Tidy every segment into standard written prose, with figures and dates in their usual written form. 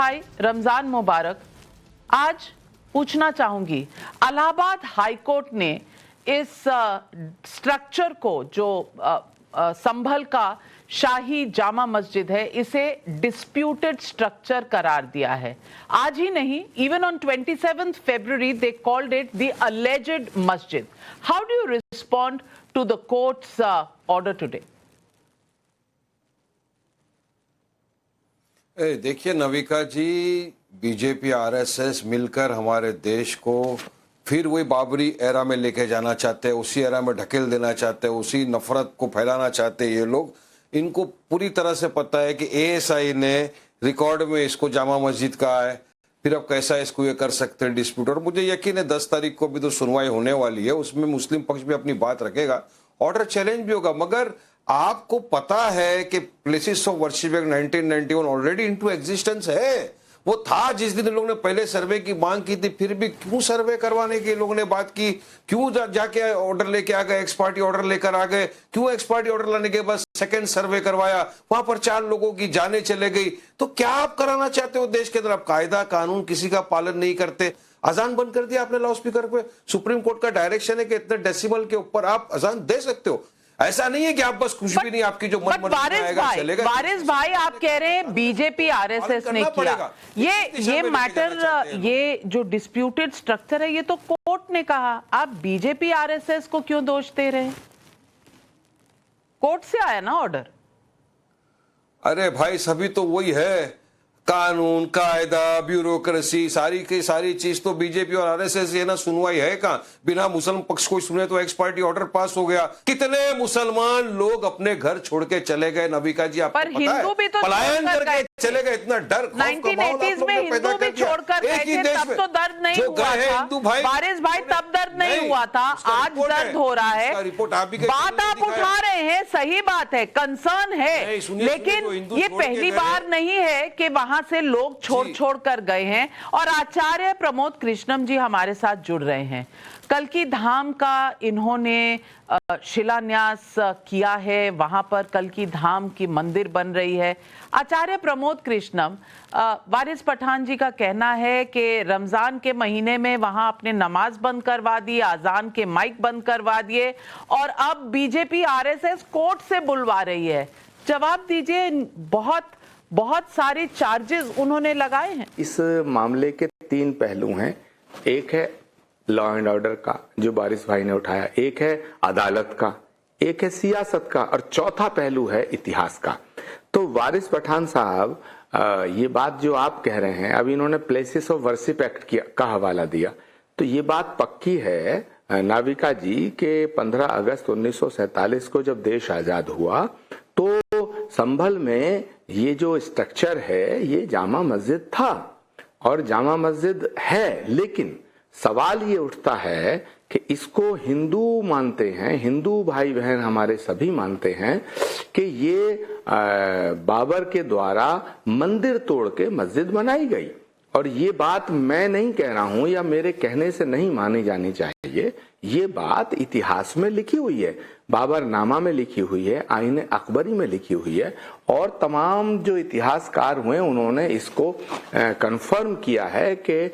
भाई रमजान मुबारक। आज पूछना चाहूंगी, इलाहाबाद हाई कोर्ट ने इस स्ट्रक्चर को जो संभल का शाही जामा मस्जिद है इसे डिस्प्यूटेड स्ट्रक्चर करार दिया है। आज ही नहीं, even on 27th February they called it the alleged मस्जिद। How do you respond to the court's order today? देखिए नविका जी, बीजेपी आरएसएस मिलकर हमारे देश को फिर वही बाबरी एरा में लेके जाना चाहते हैं, उसी एरा में ढकेल देना चाहते हैं, उसी नफरत को फैलाना चाहते हैं ये लोग। इनको पूरी तरह से पता है कि एएसआई ने रिकॉर्ड में इसको जामा मस्जिद कहा है, फिर अब कैसा इसको ये कर सकते हैं डिस्प्यूट। और मुझे यकीन है 10 तारीख को भी तो सुनवाई होने वाली है, उसमें मुस्लिम पक्ष भी अपनी बात रखेगा, ऑर्डर चैलेंज भी होगा। मगर आपको पता है कि places of worship act 1991 already into existence है। वो था जिस दिन लोगों ने पहले सर्वे की मांग की थी, फिर भी क्यों सर्वे करवाने की लोगों ने बात की, क्यों जाके ऑर्डर लेके आ गए, एक्स पार्टी ऑर्डर लेकर आ गए, क्यों एक्स पार्टी ऑर्डर लाने के बाद सेकंड सर्वे करवाया, वहां पर 4 लोगों की जानें चले गई। तो क्या आप कराना चाहते हो देश के अंदर? आप कायदा कानून किसी का पालन नहीं करते। अजान बंद कर दिया आपने लाउड स्पीकर पे। सुप्रीम कोर्ट का डायरेक्शन है कि इतने डेसिबल के ऊपर आप अजान दे सकते हो। ऐसा नहीं है कि आप बस कुछ भी नहीं, आपकी जो मन चलेगा। वारिस भाई, आप कह रहे हैं बीजेपी आरएसएस ने किया ये मैटर, ये जो डिस्प्यूटेड स्ट्रक्चर है ये तो कोर्ट ने कहा, आप बीजेपी आरएसएस को क्यों दोष दे रहे हैं? कोर्ट से आया ना ऑर्डर। अरे भाई, सभी तो वही है, कानून कायदा ब्यूरोक्रेसी सारी की सारी चीज तो बीजेपी और आरएसएस ये ना सुनवाई है कहां। बिना मुसलमान पक्ष को सुने तो एक्स पार्टी ऑर्डर पास हो गया। कितने मुसलमान लोग अपने घर छोड़ के चले गए नविका जी, आपको पता है? तो पलायन करके चले गए। इतना डर 1980s में हिंदू भी छोड़कर गए थे, तब तो दर्द नहीं हुआ था वारिस भाई, तब दर्द नहीं हुआ था, आज दर्द हो रहा है। बात आप उठा रहे हैं, सही बात है, कंसर्न है, लेकिन ये पहली बार नहीं है कि वहां से लोग छोड़ कर गए हैं। और आचार्य प्रमोद कृष्णम जी हमारे साथ जुड़ रहे हैं। कल्की धाम का इन्होंने शिलान्यास किया है, वहां पर कल्की धाम की मंदिर बन रही है। आचार्य प्रमोद कृष्णम, वारिस पठान जी का कहना है कि रमजान के महीने में वहां आपने नमाज बंद करवा दी, अजान के माइक बंद करवा दिए, और अब बीजेपी आरएसएस कोर्ट से बुलवा रही है। जवाब दीजिए, बहुत सारे चार्जेस उन्होंने लगाए हैं। इस मामले के 3 पहलू हैं। एक है लॉ एंड ऑर्डर का जो वारिस भाई ने उठाया, एक है अदालत का, एक है सियासत का, और चौथा पहलू है इतिहास का। तो वारिस पठान साहब, ये बात जो आप कह रहे हैं, अब इन्होंने प्लेसेस ऑफ वर्शिप एक्ट का हवाला दिया, तो ये बात पक्की है नाविका जी के 15 अगस्त 1947 को जब देश आजाद हुआ तो संभल में ये जो स्ट्रक्चर है ये जामा मस्जिद था और जामा मस्जिद है। लेकिन सवाल ये उठता है कि इसको हिंदू मानते हैं, हिंदू भाई बहन हमारे सभी मानते हैं कि ये बाबर के द्वारा मंदिर तोड़ के मस्जिद बनाई गई। और ये बात मैं नहीं कह रहा हूं या मेरे कहने से नहीं मानी जानी चाहिए, ये बात इतिहास में लिखी हुई है, बाबरनामा में लिखी हुई है, आईन अकबरी में लिखी हुई है, और तमाम जो इतिहासकार हुए उन्होंने इसको कंफर्म किया है कि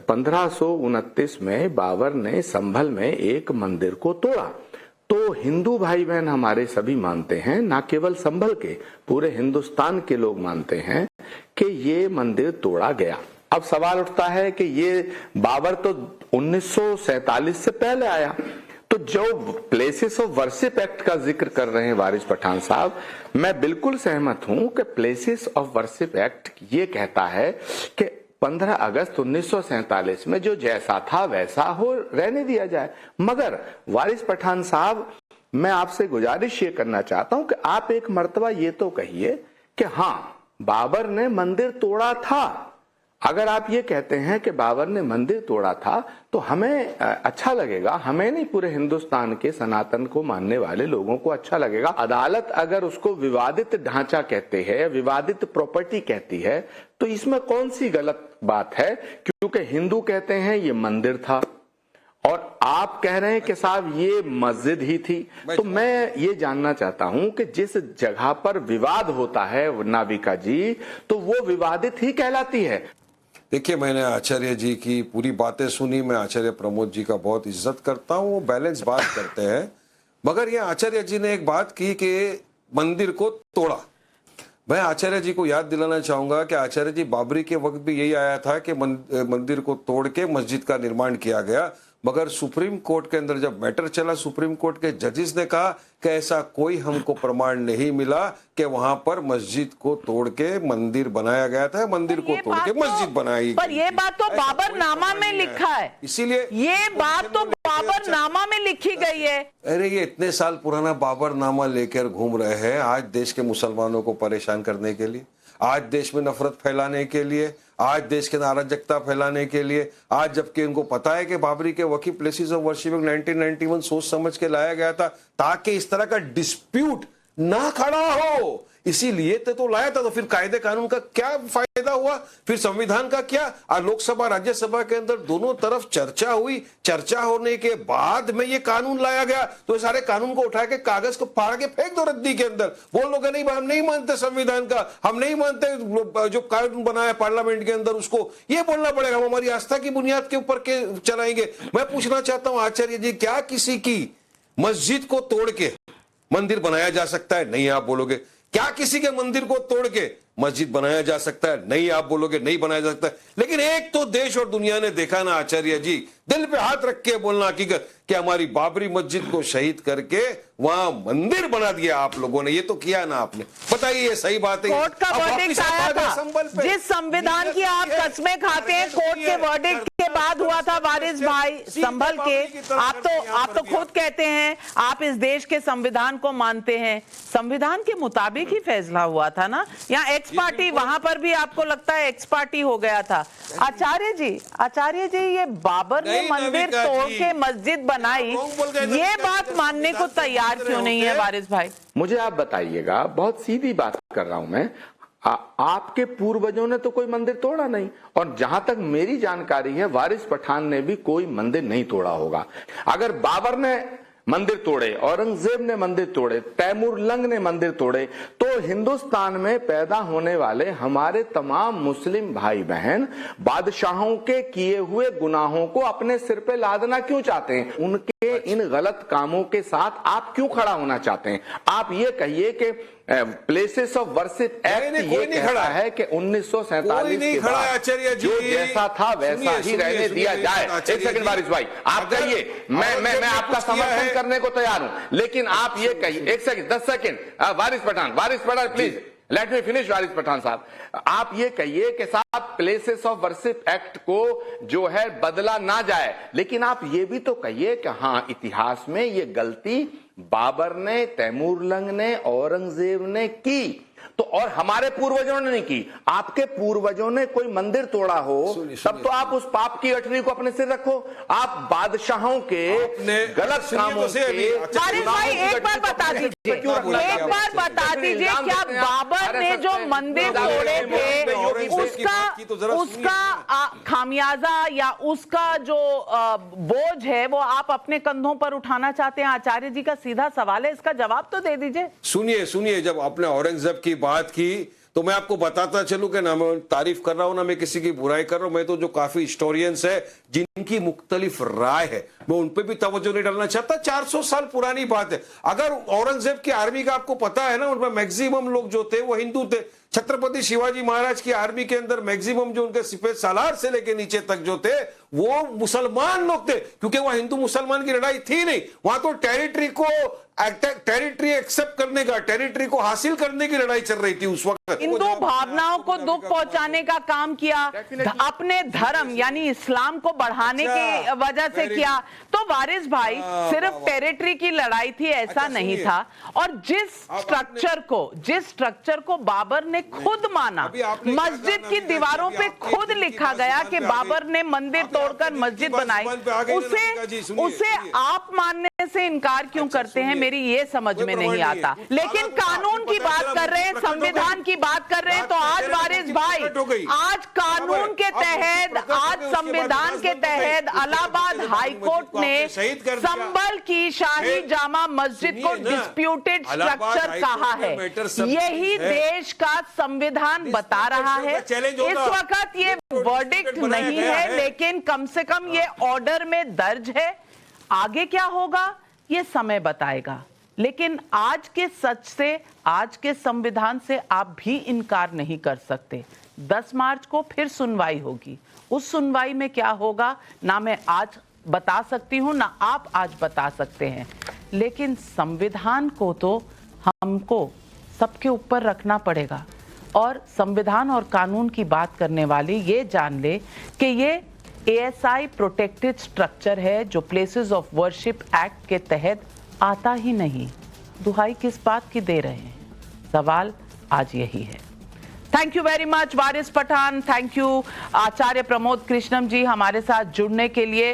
1529 में बाबर ने संभल में एक मंदिर को तोड़ा। तो हिंदू भाई बहन हमारे सभी मानते हैं, ना केवल संभल के, पूरे हिंदुस्तान के लोग मानते हैं कि ये मंदिर तोड़ा गया। अब सवाल उठता है कि ये बाबर तो 1947 से पहले आया, तो जो प्लेसेस ऑफ वर्शिप एक्ट का जिक्र कर रहे हैं वारिस पठान साहब, मैं बिल्कुल सहमत हूं कि प्लेसेस ऑफ वर्शिप एक्ट ये कहता है कि 15 अगस्त 1947 में जो जैसा था वैसा हो रहने दिया जाए। मगर वारिस पठान साहब, मैं आपसे गुजारिश ये करना चाहता हूं कि आप एक मर्तबा ये तो कहिए कि हाँ बाबर ने मंदिर तोड़ा था। अगर आप ये कहते हैं कि बाबर ने मंदिर तोड़ा था तो हमें अच्छा लगेगा, हमें नहीं, पूरे हिंदुस्तान के सनातन को मानने वाले लोगों को अच्छा लगेगा। अदालत अगर उसको विवादित ढांचा कहते हैं, विवादित प्रॉपर्टी कहती है, तो इसमें कौन सी गलत बात है? क्योंकि हिंदू कहते हैं ये मंदिर था और आप कह रहे हैं कि साहब ये मस्जिद ही थी, तो मैं ये जानना चाहता हूं कि जिस जगह पर विवाद होता है नाविका जी, तो वो विवादित ही कहलाती है। देखिए, मैंने आचार्य जी की पूरी बातें सुनी, मैं आचार्य प्रमोद जी का बहुत इज्जत करता हूँ, वो बैलेंस बात करते हैं। मगर ये आचार्य जी ने एक बात की कि मंदिर को तोड़ा। मैं आचार्य जी को याद दिलाना चाहूंगा कि आचार्य जी बाबरी के वक्त भी यही आया था कि मंदिर को तोड़ के मस्जिद का निर्माण किया गया। मगर सुप्रीम कोर्ट के अंदर जब मैटर चला, सुप्रीम कोर्ट के जजेस ने कहा कि ऐसा कोई हमको प्रमाण नहीं मिला कि वहां पर मस्जिद को तोड़ के मंदिर बनाया गया था, मंदिर को तोड़ के मस्जिद बनाई। पर ये बात तो बाबरनामा में लिखा है, इसीलिए ये बात तो बाबरनामा में लिखी गई है। अरे ये इतने साल पुराना बाबरनामा लेकर घूम रहे हैं आज देश के मुसलमानों को परेशान करने के लिए, आज देश में नफरत फैलाने के लिए, आज देश के अराजकता फैलाने के लिए। आज जबकि उनको पता है कि बाबरी के वकी प्लेसेस ऑफ वर्शिपिंग 1991 सोच समझ के लाया गया था ताकि इस तरह का डिस्प्यूट ना खड़ा हो, इसीलिए तो लाया था। तो फिर कायदे कानून का क्या फायदा हुआ, फिर संविधान का क्या? लोकसभा राज्यसभा के अंदर दोनों तरफ चर्चा हुई, चर्चा होने के बाद में ये कानून लाया गया। तो ये सारे कानून को उठा के कागज को फाड़ के फेंक दो रद्दी के अंदर, बोल लो कि नहीं हम नहीं मानते संविधान का, हम नहीं मानते जो कानून बनाया पार्लियामेंट के अंदर उसको, ये बोलना पड़ेगा, हम हमारी आस्था की बुनियाद के ऊपर के चलाएंगे। मैं पूछना चाहता हूं आचार्य जी, क्या किसी की मस्जिद को तोड़ के मंदिर बनाया जा सकता है? नहीं आप बोलोगे। क्या किसी के मंदिर को तोड़ के मस्जिद बनाया जा सकता है? नहीं आप बोलोगे, नहीं बनाया जा सकता है। लेकिन एक तो देश और दुनिया ने देखा ना आचार्य जी, दिल पे हाथ रख के बोलना हकीकत, कि हमारी बाबरी मस्जिद को शहीद करके वहां मंदिर बना दिया आप लोगों ने। ये तो किया ना आपने, बताइए ये सही बात है? कोर्ट का वर्डिक्ट आया था, जिस संविधान की आप कसमें खाते हैं, कोर्ट के वर्डिक्ट के बाद हुआ था वारिस भाई संभल के। आप तो खुद कहते हैं आप इस देश के संविधान को मानते हैं, संविधान के मुताबिक ही फैसला हुआ था ना। यहाँ एक्स पार्टी, वहां पर भी आपको लगता है एक्स पार्टी हो गया था। आचार्य जी ये बाबर ने मंदिर तोड़ के मस्जिद बनाई, ये बात मानने को तैयार क्यों नहीं है वारिस भाई? मुझे आप बताइएगा, बहुत सीधी बात कर रहा हूं मैं, आपके पूर्वजों ने तो कोई मंदिर तोड़ा नहीं, और जहां तक मेरी जानकारी है वारिस पठान ने भी कोई मंदिर नहीं तोड़ा होगा। अगर बाबर ने मंदिर तोड़े, औरंगजेब ने मंदिर तोड़े, तैमूर लंग ने मंदिर तोड़े, तो हिंदुस्तान में पैदा होने वाले हमारे तमाम मुस्लिम भाई बहन बादशाहों के किए हुए गुनाहों को अपने सिर पे लादना क्यों चाहते हैं? उनके इन गलत कामों के साथ आप क्यों खड़ा होना चाहते हैं? आप ये कहिए कि प्लेसेस ऑफ वर्शिप एक्ट ये कहता है कि 1947 के बाद जो जैसा था वैसा ही रहने दिया जाए। एक सेकंड वारिस भाई, आप कहिए, मैं आपका समर्थन करने को तैयार हूं, लेकिन आप ये कहिए, एक second 10 second, Waris Pathan please let me finish. Waris Pathan साहब, आप ये कहिए कि साहब प्लेसेस ऑफ वर्शिप एक्ट को जो है बदला ना जाए, लेकिन आप ये भी तो कहिए कि हाँ इतिहास में ये गलती बाबर ने, तैमूर लंग ने, औरंगजेब ने की, तो और हमारे पूर्वजों ने नहीं की। आपके पूर्वजों ने कोई मंदिर तोड़ा हो तब तो आप उस पाप की गठरी को अपने सिर रखो। आप बादशाहों के गलत कामों से वारिस भाई एक बार बता दीजिए, क्या बाबर ने जो मंदिर तोड़े थे उसका खामियाजा या उसका जो बोझ है वो आप अपने कंधों पर उठाना चाहते हैं? आचार्य जी का सीधा सवाल है, इसका जवाब तो दे दीजिए। सुनिए, जब आपने औरंगजेब की बात की तो मैं आपको बताता चलूं कि ना मैं तारीफ कर रहा हूं ना मैं किसी की बुराई कर रहा हूं। मैं तो जो काफी हिस्टोरियंस है जिनकी मुख्तलिफ राय है मैं उन पे भी तवज्जो नहीं डालना चाहता। 400 साल पुरानी बात है। अगर औरंगजेब की आर्मी का आपको पता है ना, उनमें मैक्सिमम लोग जो थे वो हिंदू थे। छत्रपति शिवाजी महाराज की आर्मी के अंदर मैक्सिमम जो उनके सिपह सालार से लेके नीचे तक जो थे वो मुसलमान लोग थे, क्योंकि वहां हिंदू मुसलमान की लड़ाई थी नहीं। वहां तो टेरिटरी एक्सेप्ट करने का, टेरिटरी को हासिल करने की लड़ाई चल रही थी उस वक्त। हिंदू भावनाओं को दुख पहुंचाने का काम किया, अपने धर्म यानी इस्लाम को बढ़ाने की वजह से किया। तो वारिस भाई सिर्फ टेरिटरी की लड़ाई थी ऐसा नहीं था। और जिस स्ट्रक्चर को बाबर ने खुद माना, मस्जिद की दीवारों पे खुद लिखा गया कि बाबर ने मंदिर तोड़कर मस्जिद बनाई, उसे आप मानने से इनकार क्यों करते हैं? मेरी ये समझ में नहीं आता। लेकिन कानून की बात कर रहे हैं, संविधान की बात कर रहे हैं, तो आज वारिस भाई, आज कानून के तहत, आज संविधान के तहत इलाहाबाद हाई कोर्ट को ने आपने शहीद कर दिया। संभल की शाही फिर जामा मस्जिद को सुनिए ना, डिस्प्यूटेड इलाहाबाद स्ट्रक्चर हाईकोर्ट कहा में है। मैटर सब यही है। देश का संविधान बता रहा है। का चैलेंज इस होगा। वक्त ये वर्डिक्ट बनाया नहीं गया है, है। लेकिन कम से कम ये ऑर्डर में दर्ज है। आगे क्या होगा ये समय बताएगा, लेकिन आज के सच से, आज के संविधान से आप भी इनकार नहीं कर सकते। 10 मार्च को फिर सुनवाई होगी। उस सुनवाई में क्या होगा ना मैं आज बता सकती हूं, ना आप आज बता सकते हैं, लेकिन संविधान को तो हमको सबके ऊपर रखना पड़ेगा। और संविधान और कानून की बात करने वाले ये जान ले कि ये ASI प्रोटेक्टेड स्ट्रक्चर है जो प्लेसेस ऑफ वर्शिप एक्ट के तहत आता ही नहीं। दुहाई किस बात की दे रहे हैं? सवाल आज यही है। Thank you very much Waris Pathan, thank you Acharya Pramod Krishnam ji हमारे साथ जुड़ने के लिए।